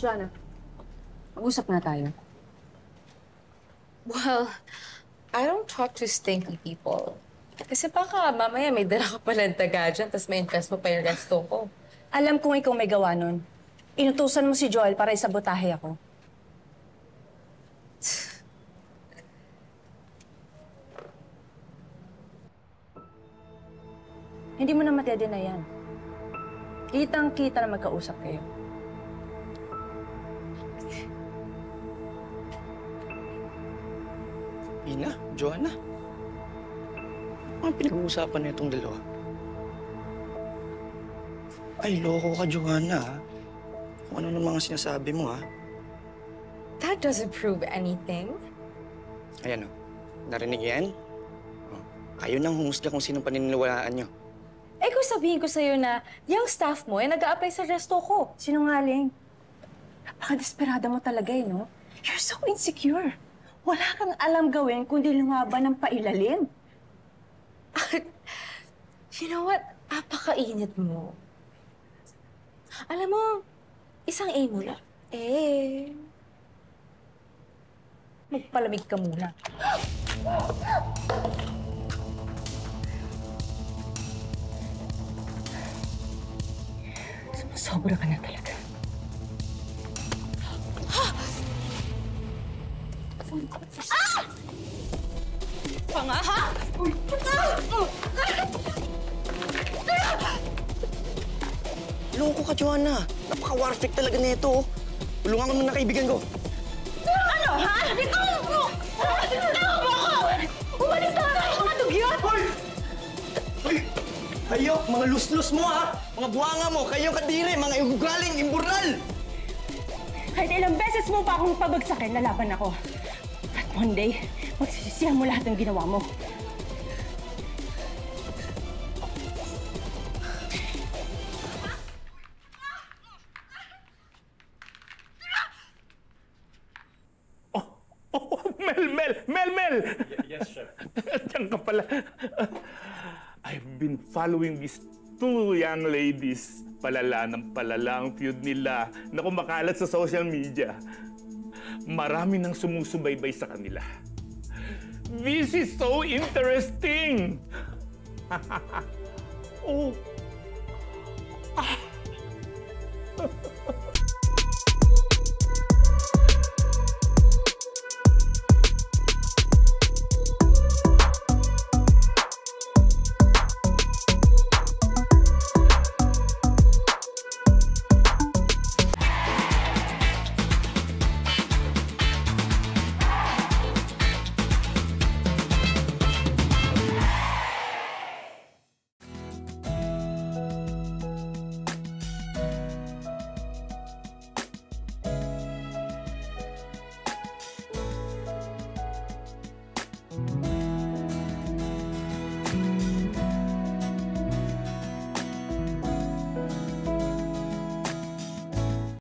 Joanna, mag-usap na tayo. Well, I don't talk to stinky people. Kasi baka mamaya may dala ka palang taga dyan, tapos may invest mo pa yung resto ko. Alam kong ikaw may gawa nun. Inutusan mo si Joel para isabotahe ako. Hindi mo na matiyadin na yan. Kitang-kita na magkausap kayo. Ina, Joanna. Ano ang pinag-uusapan na itong dalawa? Ay, loko ka, Joanna, ha? Kung ano ng mga sinasabi mo, ha? That doesn't prove anything. Ayan, o. Narinig yan? Oh, kayo nang humusga kung sinong paniniwalaan nyo. Eh kung sabihin ko sa'yo na yung staff mo ay nag-a-apply sa resto ko. Sinungaling. Napaka-desperada mo talaga eh, no? You're so insecure. Wala kang alam gawin kundi lumaban ng pailalim. You know what? Apakainit mo. Alam mo, isang A mo lang. Magpalamig ka muna. Sobra ka na talaga. Panga, ha? Loko ka, Joanna. Napaka-warfik talaga nito. Tulungan ko muna kaibigan ko. Ano, ha? Ikaw mo! Tinulungan mo ako! Umalis na tayo, mga dugyot! Hoy! Kayo, mga luslus mo, ha? Mga buhanga mo, kayong kadiri, mga ugaling, imburnal! Kahit ilang beses mo pa akong pabagsakin, lalaban ako. At one day, magsisisihan mo lahat ng ginawa mo. Mel! Yes, Chef. Diyan ka pala. I've been following these two young ladies. Palala ng palala ang feud nila na kumakalat sa social media. Marami nang sumusubaybay sa kanila. This is so interesting! Oh.